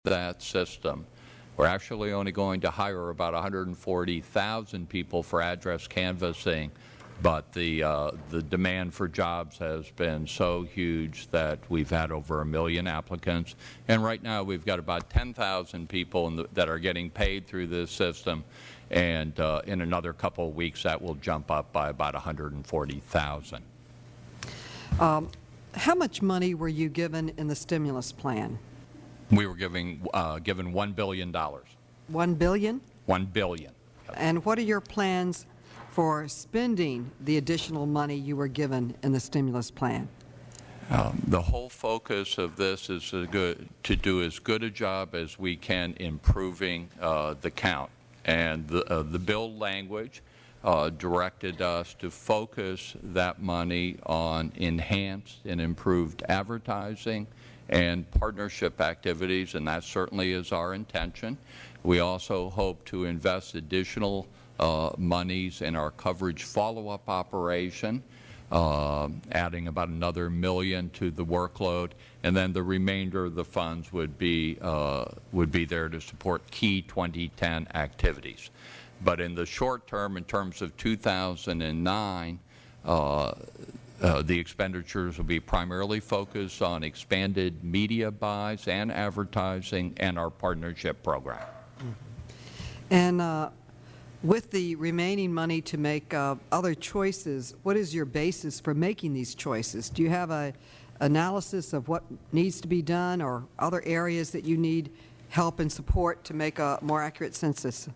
that system. We're actually only going to hire about 140,000 people for address canvassing, but the demand for jobs has been so huge that we've had over 1 million applicants. And right now we've got about 10,000 people that are getting paid through this system. And in another couple of weeks, that will jump up by about 140,000. How much money were you given in the stimulus plan? We were given $1 billion. $1 billion? $1 billion. Yep. And what are your plans for spending the additional money you were given in the stimulus plan? The whole focus of this is to do as good a job as we can improving the count. And the bill language directed us to focus that money on enhanced and improved advertising and partnership activities, and that certainly is our intention. We also hope to invest additional monies in our coverage follow-up operation, adding about another $1 million to the workload, and then the remainder of the funds would be there to support key 2010 activities. But in the short term, in terms of 2009, the expenditures will be primarily focused on expanded media buys and advertising and our partnership program. And with the remaining money to make other choices, what is your basis for making these choices? Do you have an analysis of what needs to be done or other areas that you need help and support to make a more accurate census?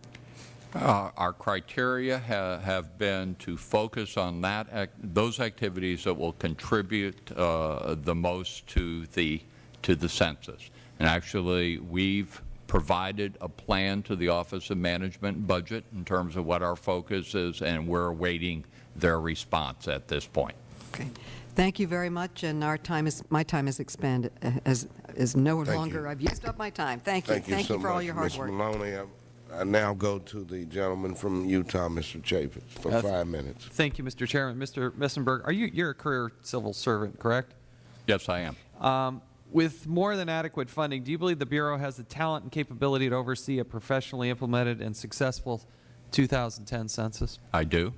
Our criteria have been to focus on those activities that will contribute the most to the census. And actually, we've provided a plan to the Office of Management and Budget in terms of what our focus is, and we're awaiting their response at this point. Okay. Thank you very much, and my time is expanded, is no longer. I've used up my time. Thank you. Thank you for all your hard work. Ms. Maloney, I now go to the gentleman from Utah, Mr. Chaffetz, for 5 minutes. Thank you, Mr. Chairman. Mr. Messenberg, you're a career civil servant, correct? Yes, I am. With more than adequate funding, do you believe the Bureau has the talent and capability to oversee a professionally implemented and successful 2010 census? I do.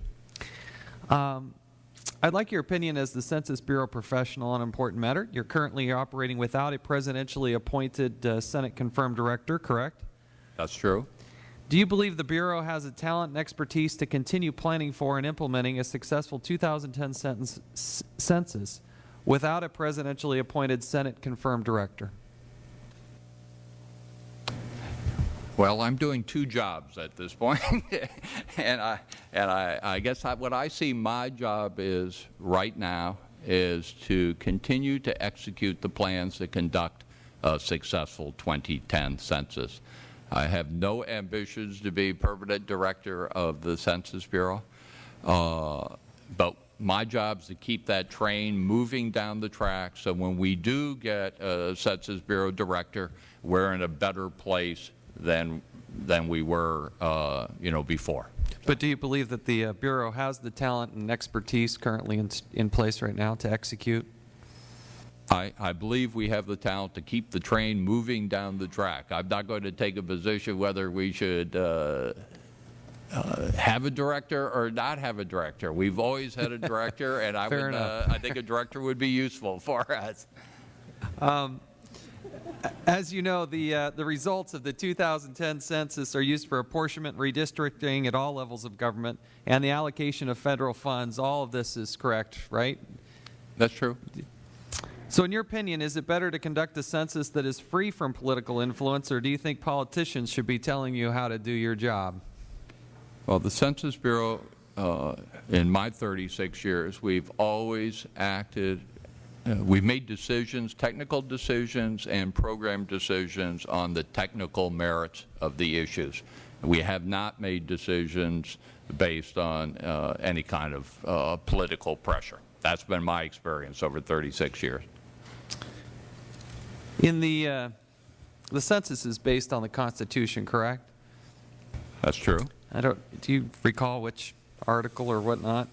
I'd like your opinion as the Census Bureau professional on an important matter. You're currently operating without a presidentially appointed Senate-confirmed director, correct? That's true. Do you believe the Bureau has the talent and expertise to continue planning for and implementing a successful 2010 census without a presidentially appointed Senate-confirmed director? Well, I'm doing 2 jobs at this point, and I guess what I see my job is right now is to continue to execute the plans to conduct a successful 2010 census. I have no ambitions to be permanent director of the Census Bureau, but my job is to keep that train moving down the track, so when we do get a Census Bureau director, we're in a better place than we were, before. But do you believe that the Bureau has the talent and expertise currently in place right now to execute? I believe we have the talent to keep the train moving down the track. I'm not going to take a position whether we should have a director or not have a director. We've always had a director, and I think a director would be useful for us. As you know, the results of the 2010 census are used for apportionment, redistricting at all levels of government, and the allocation of federal funds. All of this is correct, right? That's true. So in your opinion, is it better to conduct a census that is free from political influence, or do you think politicians should be telling you how to do your job? Well, the Census Bureau, in my 36 years, we've always acted, we've made decisions, technical decisions and program decisions on the technical merits of the issues. We have not made decisions based on any kind of political pressure. That's been my experience over 36 years. In the census is based on the Constitution, correct? That's true. Do you recall which article or whatnot?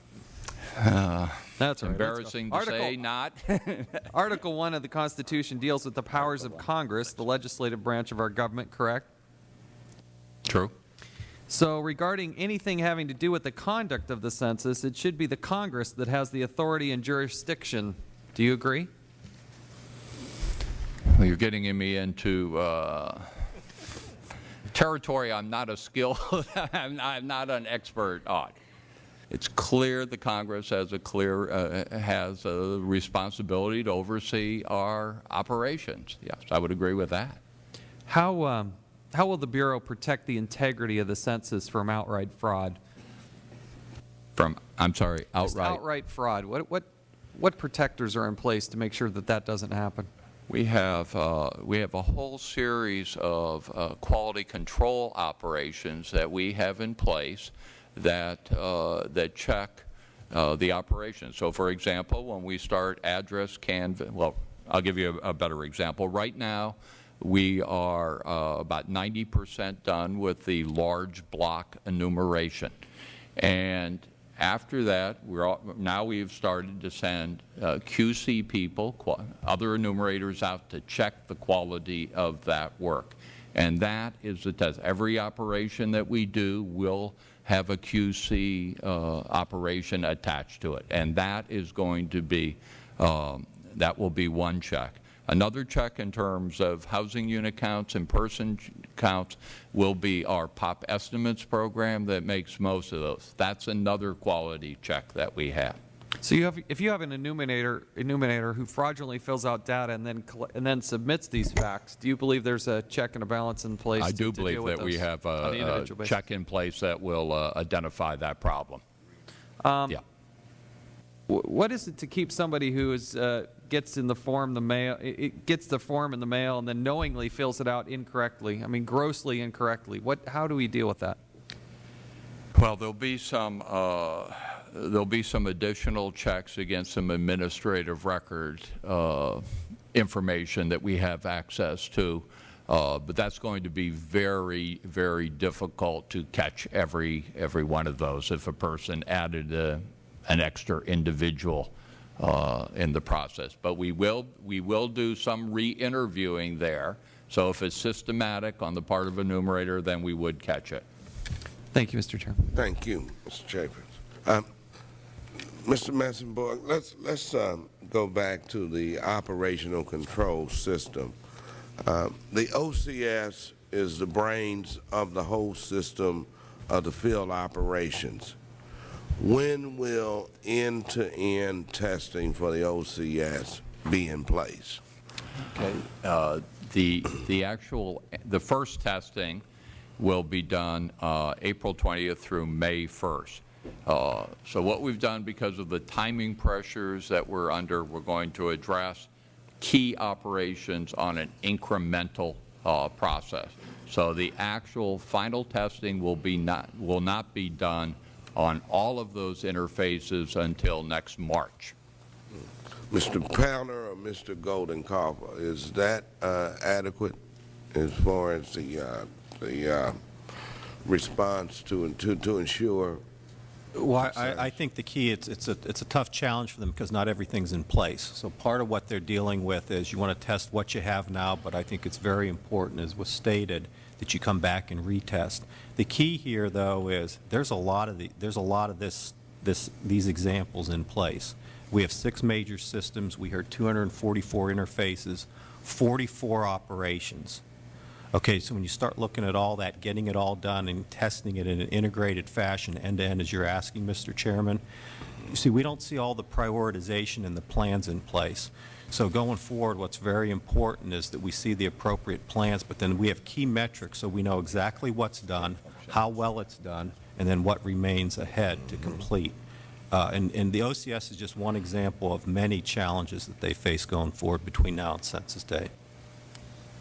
That's right. Embarrassing to say, not. Article 1 of the Constitution deals with the powers of Congress, the legislative branch of our government, correct? True. So regarding anything having to do with the conduct of the census, it should be the Congress that has the authority and jurisdiction. Do you agree? Well, you're getting me into territory I'm not a skilled, I'm not an expert on. It's clear the Congress has a responsibility to oversee our operations. Yes, I would agree with that. How will the Bureau protect the integrity of the census from outright fraud? I'm sorry, Just outright fraud. What protectors are in place to make sure that that doesn't happen? We have a whole series of quality control operations that we have in place that check the operation. So, for example, when we start address canvass, well, I'll give you a better example. Right now, we are about 90% done with the large block enumeration, and after that, now we've started to send QC people, other enumerators out to check the quality of that work. And that is the test. Every operation that we do will have a QC operation attached to it. And that is going to be, that will be one check. Another check in terms of housing unit counts and person counts will be our POP estimates program that makes most of those. That's another quality check that we have. So if you have an enumerator who fraudulently fills out data and then submits these facts, do you believe there's a check and a balance in place? I do believe that we have a check in place that will identify that problem. Yeah. What is it to keep somebody who gets the form in the mail and then knowingly fills it out incorrectly? I mean, grossly incorrectly. How do we deal with that? Well, there'll be some additional checks against some administrative record information that we have access to, but that's going to be very, very difficult to catch every one of those if a person added an extra individual in the process. But we will do some re-interviewing there. So if it's systematic on the part of a enumerator, then we would catch it. Thank you, Mr. Chairman. Thank you, Mr. Chapin. Mr. Messenborg, let's go back to the operational control system. The OCS is the brains of the whole system of the field operations. When will end-to-end testing for the OCS be in place? Okay. The first testing will be done April 20th through May 1st. So what we've done, because of the timing pressures that we're under, we're going to address key operations on an incremental process. So the actual final testing will not be done on all of those interfaces until next March. Mr. Powner or Mr. Goldenkopf, is that adequate as far as the response to ensure? Well, I think the key, it's a tough challenge for them because not everything's in place. So part of what they're dealing with is you want to test what you have now, but I think it's very important, as was stated, that you come back and retest. The key here, though, is there's a lot of these examples in place. We have 6 major systems. We heard 244 interfaces, 44 operations. Okay, so when you start looking at all that, getting it all done and testing it in an integrated fashion, end-to-end, as you're asking, Mr. Chairman, you see, we don't see all the prioritization and the plans in place. So going forward, what's very important is that we see the appropriate plans, but then we have key metrics so we know exactly what's done, how well it's done, and then what remains ahead to complete. And the OCS is just one example of many challenges that they face going forward between now and Census Day.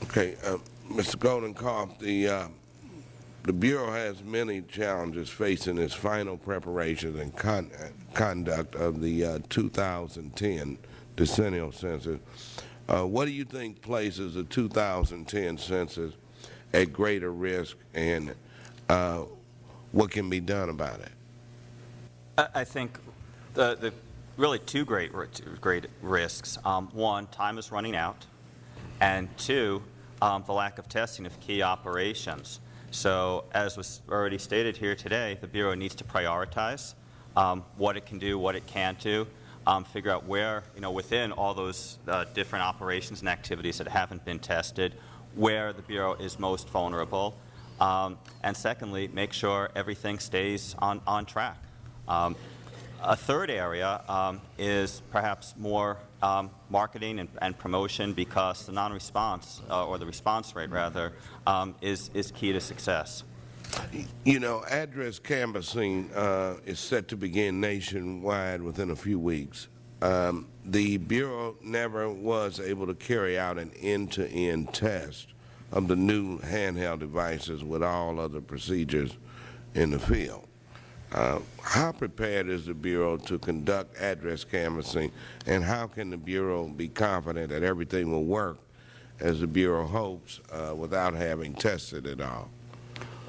Okay, Mr. Goldenkopf, the Bureau has many challenges facing its final preparation and conduct of the 2010 decennial census. What do you think places the 2010 census at greater risk, and what can be done about it? I think the really two great risks. One, time is running out, and two, the lack of testing of key operations. So as was already stated here today, the Bureau needs to prioritize what it can do, what it can't do, figure out where, within all those different operations and activities that haven't been tested, where the Bureau is most vulnerable, and secondly, make sure everything stays on track. A third area is perhaps more marketing and promotion, because the non-response, or the response rate rather, is key to success. Address canvassing is set to begin nationwide within a few weeks. The Bureau never was able to carry out an end-to-end test of the new handheld devices with all other procedures in the field. How prepared is the Bureau to conduct address canvassing, and how can the Bureau be confident that everything will work as the Bureau hopes without having tested it all?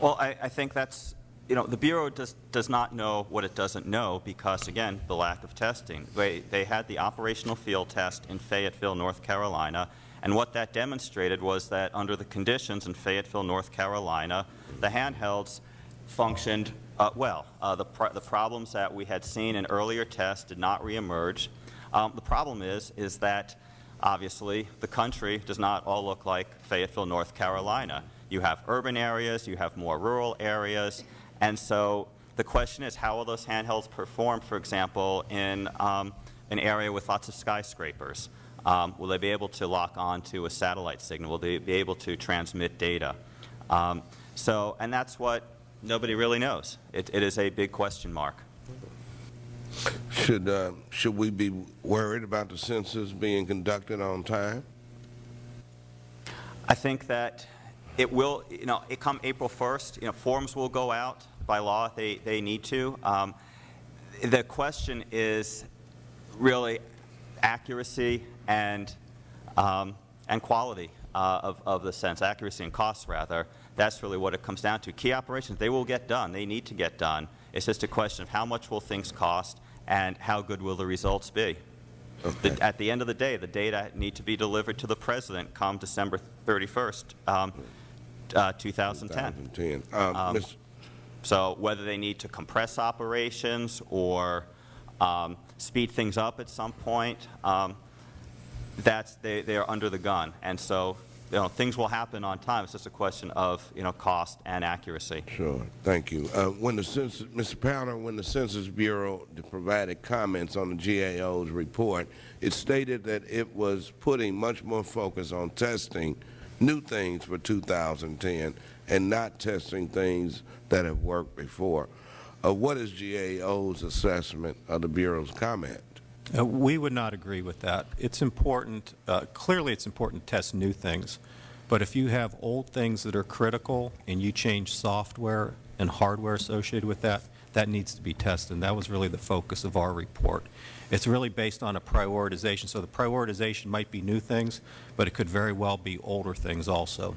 Well, I think that's, the Bureau does not know what it doesn't know because, again, the lack of testing. They had the operational field test in Fayetteville, North Carolina, and what that demonstrated was that under the conditions in Fayetteville, North Carolina, the handhelds functioned well. The problems that we had seen in earlier tests did not reemerge. The problem is that, obviously, the country does not all look like Fayetteville, North Carolina. You have urban areas, you have more rural areas, and so the question is, how will those handhelds perform, for example, in an area with lots of skyscrapers? Will they be able to lock on to a satellite signal? Will they be able to transmit data? And that's what nobody really knows. It is a big question mark. Should we be worried about the census being conducted on time? I think that it will, it come April 1st, forms will go out by law if they need to. The question is really accuracy and quality of the census, accuracy and cost rather. That's really what it comes down to. Key operations, they will get done. They need to get done. It's just a question of how much will things cost and how good will the results be. Okay. At the end of the day, the data need to be delivered to the President come December 31st, 2010. So whether they need to compress operations or speed things up at some point, they are under the gun. And so things will happen on time. It's just a question of cost and accuracy. Sure. Thank you. When the Census, Mr. Powner, when the Census Bureau provided comments on the GAO's report, it stated that it was putting much more focus on testing new things for 2010 and not testing things that have worked before. What is GAO's assessment of the Bureau's comment? We would not agree with that. It's important, clearly it's important to test new things, but if you have old things that are critical and you change software and hardware associated with that, that needs to be tested. And that was really the focus of our report. It's really based on a prioritization. So the prioritization might be new things, but it could very well be older things also.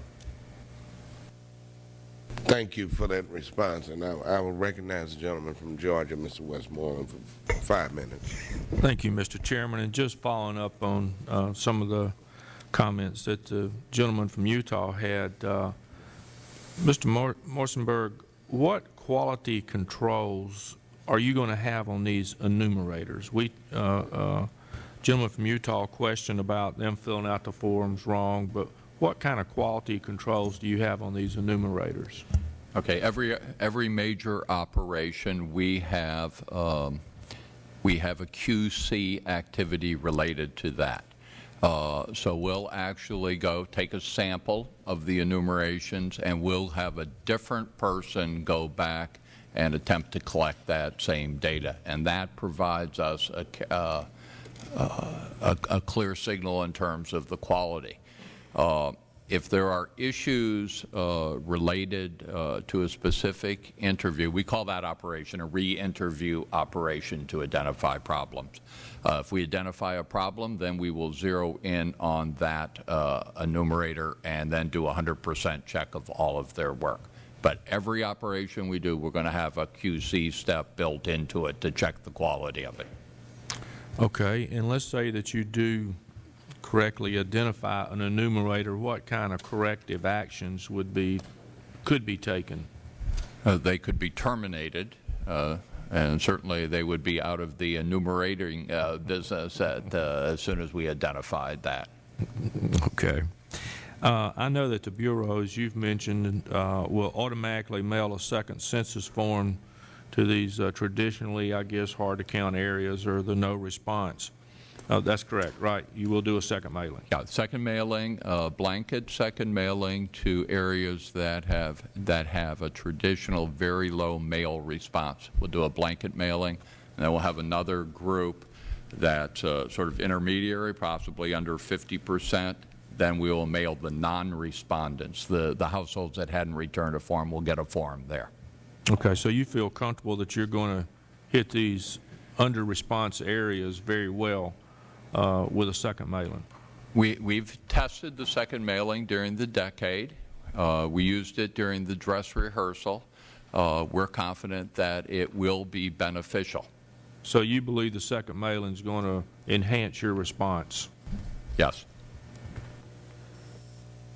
Thank you for that response, and I will recognize the gentleman from Georgia, Mr. Westmoreland, for 5 minutes. Thank you, Mr. Chairman. And just following up on some of the comments that the gentleman from Utah had, Mr. Morsenberg, what quality controls are you going to have on these enumerators? We, gentleman from Utah questioned about them filling out the forms wrong, but what kind of quality controls do you have on these enumerators? Okay, every major operation we have a QC activity related to that. So we'll actually go take a sample of the enumerations, and we'll have a different person go back and attempt to collect that same data, and that provides us a clear signal in terms of the quality. If there are issues related to a specific interview, we call that operation a re-interview operation to identify problems. If we identify a problem, then we will zero in on that enumerator and then do a 100% check of all of their work. But every operation we do, we're going to have a QC step built into it to check the quality of it. Okay, and let's say that you do correctly identify an enumerator, what kind of corrective actions could be taken? They could be terminated, and certainly they would be out of the enumerating business as soon as we identified that. Okay. I know that the Bureau, as you've mentioned, will automatically mail a second census form to these traditionally, I guess, hard-to-count areas or the no response. That's correct, right? You will do a second mailing. Yeah, second mailing, blanket second mailing to areas that have a traditional very low mail response. We'll do a blanket mailing, and then we'll have another group that's sort of intermediary, possibly under 50%. Then we will mail the non-respondents. The households that hadn't returned a form will get a form there. Okay, so you feel comfortable that you're going to hit these under-response areas very well with a second mailing? We've tested the second mailing during the decade. We used it during the dress rehearsal. We're confident that it will be beneficial. So you believe the second mailing is going to enhance your response? Yes.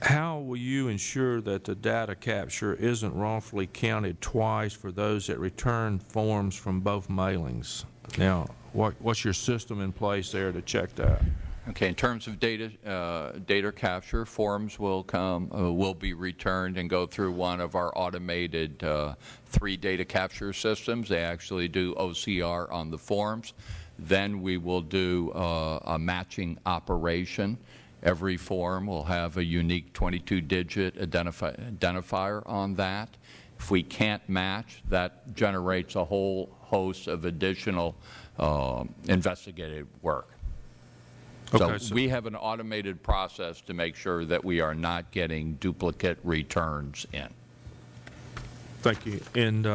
How will you ensure that the data capture isn't wrongfully counted twice for those that return forms from both mailings? Now, what's your system in place there to check that? Okay. In terms of data capture, forms will be returned and go through one of our automated 3 data capture systems. They actually do OCR on the forms. Then we will do a matching operation. Every form will have a unique 22-digit identifier on that. If we can't match, that generates a whole host of additional investigative work. Okay, so we have an automated process to make sure that we are not getting duplicate returns in. Thank you. And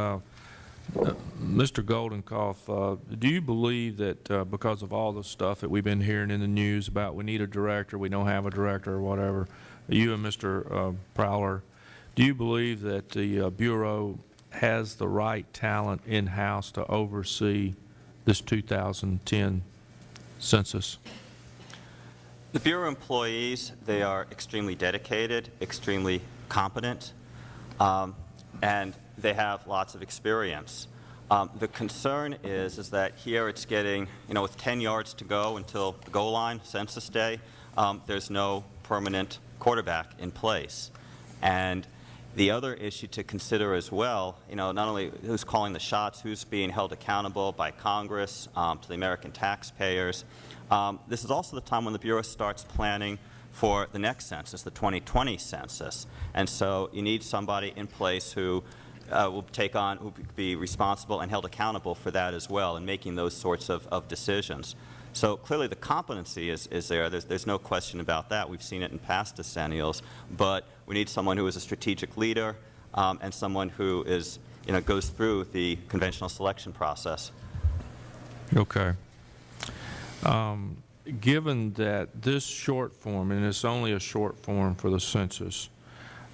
Mr. Goldenkoff, do you believe that because of all the stuff that we've been hearing in the news about we need a director, we don't have a director or whatever, you and Mr. Prowler, do you believe that the Bureau has the right talent in-house to oversee this 2010 census? The Bureau employees, they are extremely dedicated, extremely competent, and they have lots of experience. The concern is that here it's getting, with 10 yards to go until the goal line, Census Day, there's no permanent quarterback in place. And the other issue to consider as well, not only who's calling the shots, who's being held accountable by Congress, to the American taxpayers. This is also the time when the Bureau starts planning for the next census, the 2020 census. And so you need somebody in place who will be responsible and held accountable for that as well, and making those sorts of decisions. So clearly the competency is there. There's no question about that. We've seen it in past decennials. But we need someone who is a strategic leader and someone who is, goes through the conventional selection process. Okay. Given that this short form, and it's only a short form for the census,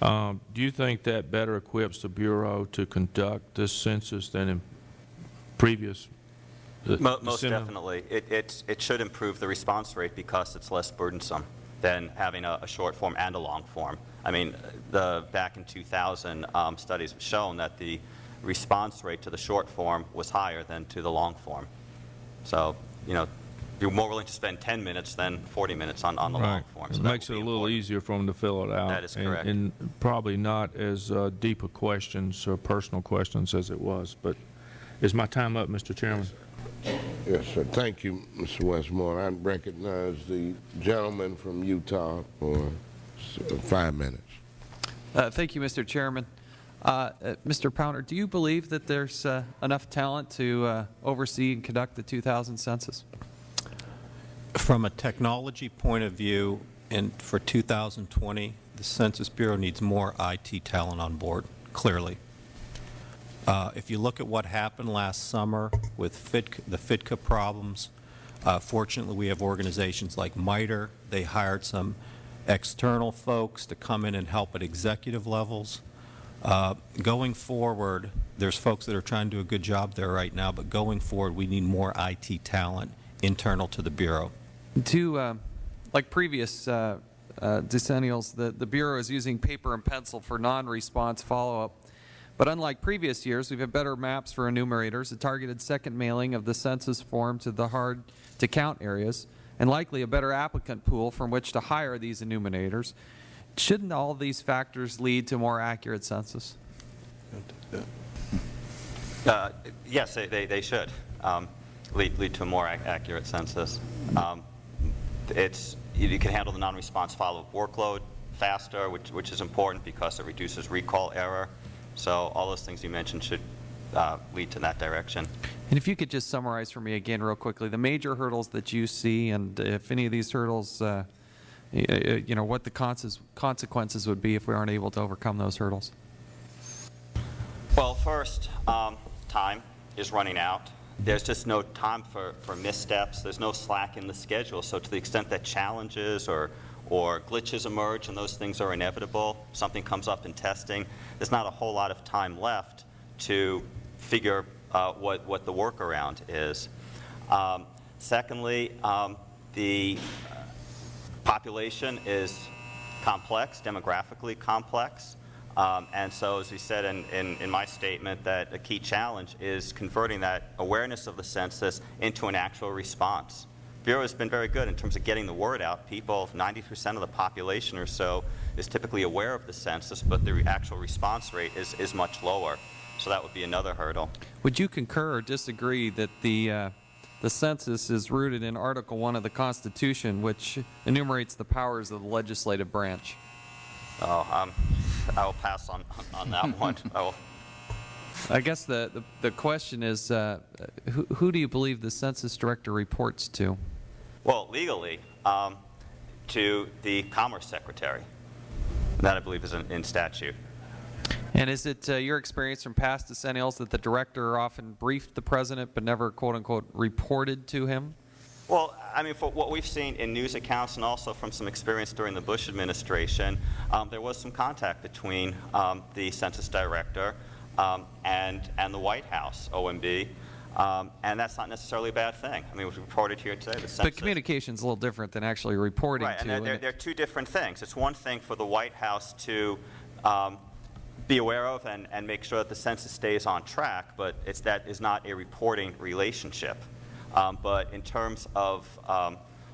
do you think that better equips the Bureau to conduct this census than in previous? Most definitely. It should improve the response rate because it's less burdensome than having a short form and a long form. I mean, back in 2000, studies have shown that the response rate to the short form was higher than to the long form. So, you're more willing to spend 10 minutes than 40 minutes on the long form. So it makes it a little easier for them to fill it out. That is correct. And probably not as deep a questions or personal questions as it was. But is my time up, Mr. Chairman? Yes, sir. Thank you, Mr. Westmore. I recognize the gentleman from Utah for 5 minutes. Thank you, Mr. Chairman. Mr. Pounder, do you believe that there's enough talent to oversee and conduct the 2000 census? From a technology point of view, and for 2020, the Census Bureau needs more IT talent on board, clearly. If you look at what happened last summer with the FITCA problems, fortunately we have organizations like MITRE. They hired some external folks to come in and help at executive levels. Going forward, there's folks that are trying to do a good job there right now, but going forward we need more IT talent internal to the Bureau. Like previous decennials, the Bureau is using paper and pencil for non-response follow-up. But unlike previous years, we've had better maps for enumerators, a targeted second mailing of the census form to the hard-to-count areas, and likely a better applicant pool from which to hire these enumerators. Shouldn't all these factors lead to more accurate census? Yes, they should lead to a more accurate census. You can handle the non-response follow-up workload faster, which is important because it reduces recall error. So all those things you mentioned should lead to that direction. And if you could just summarize for me again real quickly the major hurdles that you see, and if any of these hurdles, what the consequences would be if we aren't able to overcome those hurdles. Well, first, time is running out. There's just no time for missteps. There's no slack in the schedule. So to the extent that challenges or glitches emerge and those things are inevitable, something comes up in testing, there's not a whole lot of time left to figure what the workaround is. Secondly, the population is complex, demographically complex. And so, as we said in my statement, that a key challenge is converting that awareness of the census into an actual response. Bureau has been very good in terms of getting the word out. People, 90% of the population or so is typically aware of the census, but the actual response rate is much lower. So that would be another hurdle. Would you concur or disagree that the census is rooted in Article 1 of the Constitution, which enumerates the powers of the legislative branch? I will pass on that one. I guess the question is, who do you believe the census director reports to? Well, legally, to the Commerce Secretary. That, I believe, is in statute. And is it your experience from past decennials that the director often briefed the president but never, quote-unquote, reported to him? Well, I mean, for what we've seen in news accounts and also from some experience during the Bush administration, there was some contact between the census director and the White House, OMB, and that's not necessarily a bad thing. I mean, it was reported here today. The census, but communication is a little different than actually reporting right, to. And they're two different things. It's one thing for the White House to be aware of and make sure that the census stays on track, but that is not a reporting relationship. But in terms of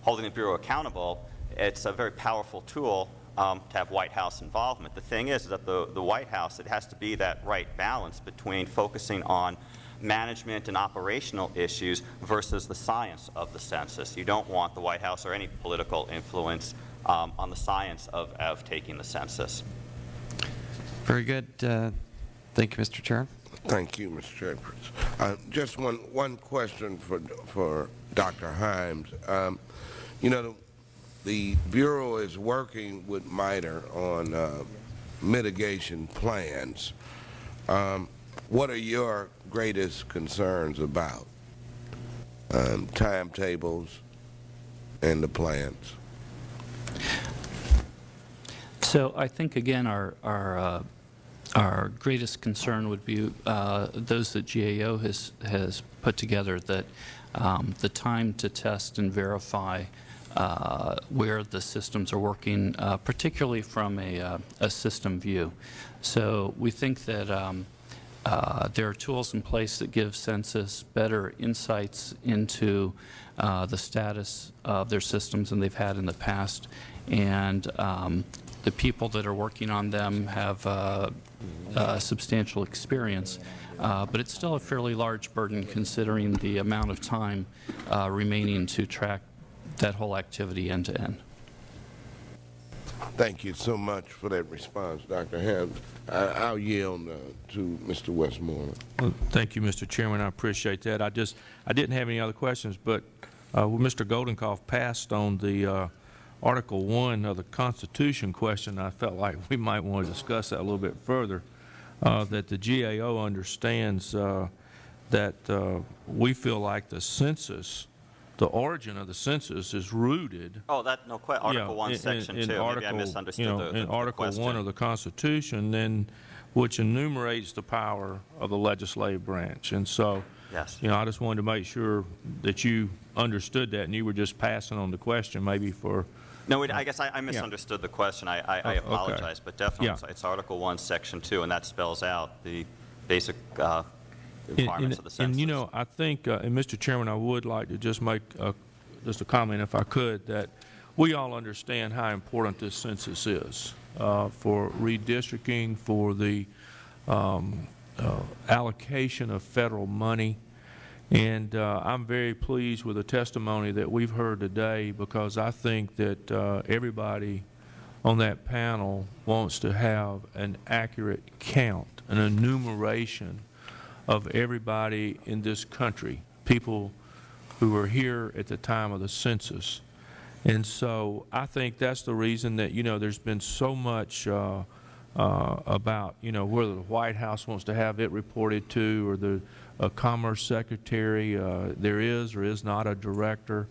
holding the Bureau accountable, it's a very powerful tool to have White House involvement. The thing is that the White House, it has to be that right balance between focusing on management and operational issues versus the science of the census. You don't want the White House or any political influence on the science of taking the census. Very good. Thank you, Mr. Chair. Thank you, Mr. Chambers. Just one question for Dr. Himes. The Bureau is working with MITRE on mitigation plans. What are your greatest concerns about timetables and the plans? So I think, again, our greatest concern would be those that GAO has put together, that the time to test and verify where the systems are working, particularly from a system view. So we think that there are tools in place that give Census better insights into the status of their systems than they've had in the past, and the people that are working on them have substantial experience, but it's still a fairly large burden considering the amount of time remaining to track that whole activity end to end. Thank you so much for that response, Dr. Himes. I'll yield to Mr. Westmoreland. Well, thank you, Mr. Chairman. I appreciate that. I didn't have any other questions, but Mr. Goldenkoff passed on the Article 1 of the Constitution question. I felt like we might want to discuss that a little bit further, that the GAO understands that we feel like the census, the origin of the census is rooted. Oh, that no question. Article 1, Section 2. Maybe I misunderstood the question. In Article 1 of the Constitution, then, which enumerates the power of the legislative branch. And so, yes, I just wanted to make sure that you understood that, and you were just passing on the question maybe for. No, I guess I misunderstood the question. I okay. apologize, but definitely Yeah. it's Article 1, Section 2, and that spells out the basic requirements of the census. And, you know, I think, and Mr. Chairman, I would like to just make just a comment, if I could, that we all understand how important this census is for redistricting, for the allocation of federal money. And I'm very pleased with the testimony that we've heard today, because I think that everybody on that panel wants to have an accurate count, an enumeration of everybody in this country, people who were here at the time of the census. And so I think that's the reason that, you know, there's been so much about, you know, whether the White House wants to have it reported to, or the Commerce Secretary, there is or is not a director.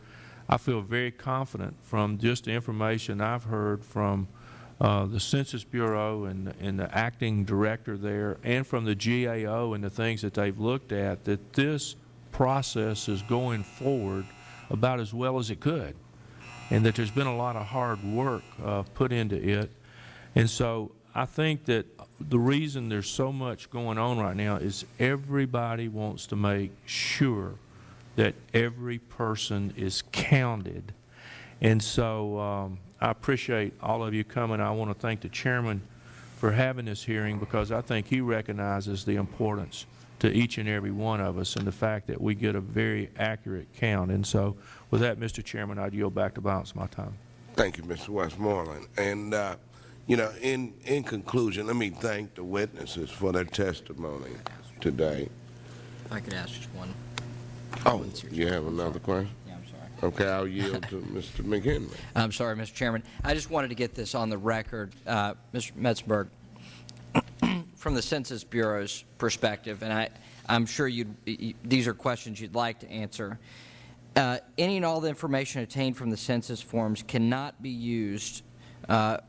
I feel very confident from just the information I've heard from the Census Bureau and the acting director there, and from the GAO and the things that they've looked at, that this process is going forward about as well as it could, and that there's been a lot of hard work put into it. And so I think that the reason there's so much going on right now is everybody wants to make sure that every person is counted. And so I appreciate all of you coming. I want to thank the chairman for having this hearing, because I think he recognizes the importance to each and every one of us, and the fact that we get a very accurate count. And so with that, Mr. Chairman, I'd yield back the balance of my time. Thank you, Mr. Westmoreland. And, you know, in conclusion, let me thank the witnesses for their testimony today. If I could ask just one. Oh, you have another question? Yeah, I'm sorry. Okay, I'll yield to Mr. McHenry. I'm sorry, Mr. Chairman. I just wanted to get this on the record. Mr. Metzberg, from the Census Bureau's perspective, and I'm sure these are questions you'd like to answer, any and all the information obtained from the census forms cannot be used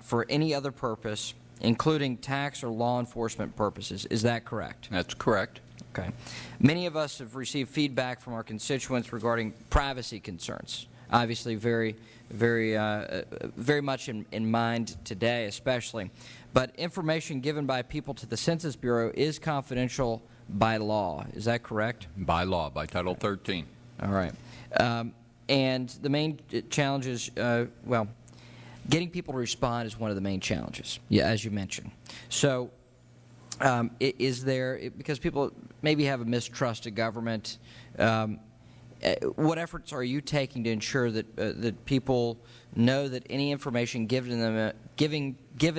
for any other purpose, including tax or law enforcement purposes. Is that correct? That's correct. Okay. Many of us have received feedback from our constituents regarding privacy concerns. Obviously, very much in mind today, especially. But information given by people to the Census Bureau is confidential by law. Is that correct? By law, by Title 13. All right. And the main challenge is, well, getting people to respond is one of the main challenges, yeah, as you mentioned. So is there, because people maybe have a mistrust of government, what efforts are you taking to ensure that that people know that any information given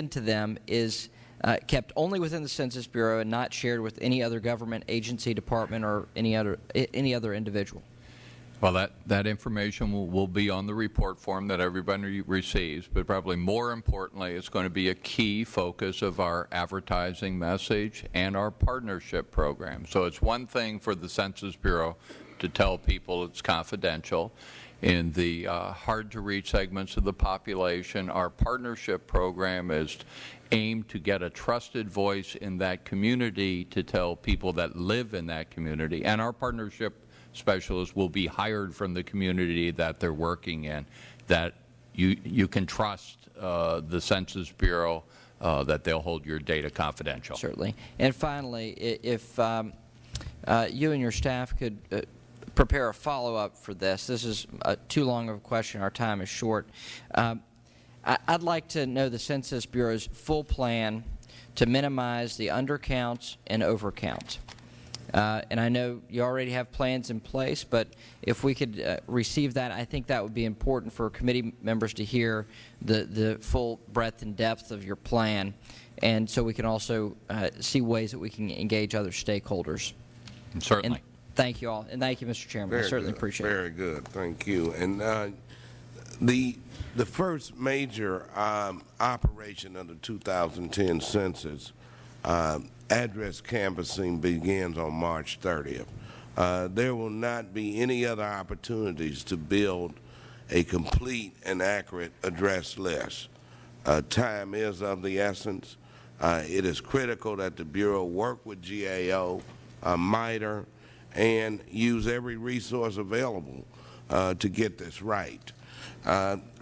to them is kept only within the Census Bureau and not shared with any other government agency, department, or any other individual? Well, that information will be on the report form that everybody receives, but probably more importantly, it's going to be a key focus of our advertising message and our partnership program. So it's one thing for the Census Bureau to tell people it's confidential. In the hard-to-reach segments of the population, our partnership program is aimed to get a trusted voice in that community to tell people that live in that community. And our partnership specialists will be hired from the community that they're working in, that you can trust the Census Bureau that they'll hold your data confidential. Certainly. And finally, if you and your staff could prepare a follow-up for this. This is too long of a question. Our time is short. I'd like to know the Census Bureau's full plan to minimize the undercounts and overcounts. And I know you already have plans in place, but if we could receive that, I think that would be important for committee members to hear the full breadth and depth of your plan, and so we can also see ways that we can engage other stakeholders. Certainly. And thank you all, and thank you, Mr. Chairman. I certainly appreciate it. Very good. Thank you. And the first major operation of the 2010 census, address canvassing, begins on March 30th. There will not be any other opportunities to build a complete and accurate address list. Time is of the essence. It is critical that the Bureau work with GAO, MITRE, and use every resource available to get this right.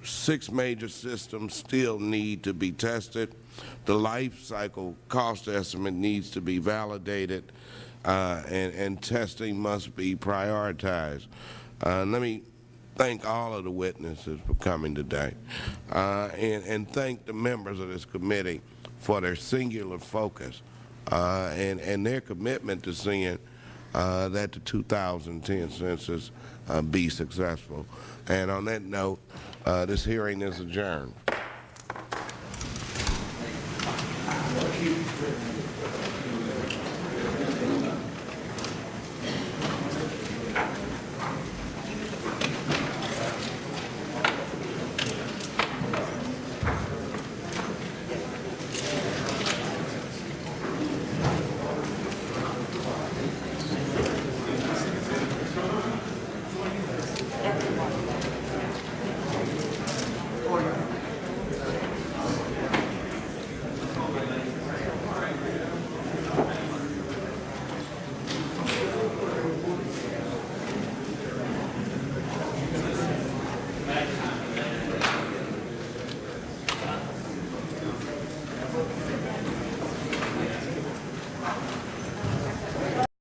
6 major systems still need to be tested. The life cycle cost estimate needs to be validated, and testing must be prioritized. Let me thank all of the witnesses for coming today, and thank the members of this committee for their singular focus and their commitment to seeing that the 2010 census be successful. And on that note, this hearing is adjourned.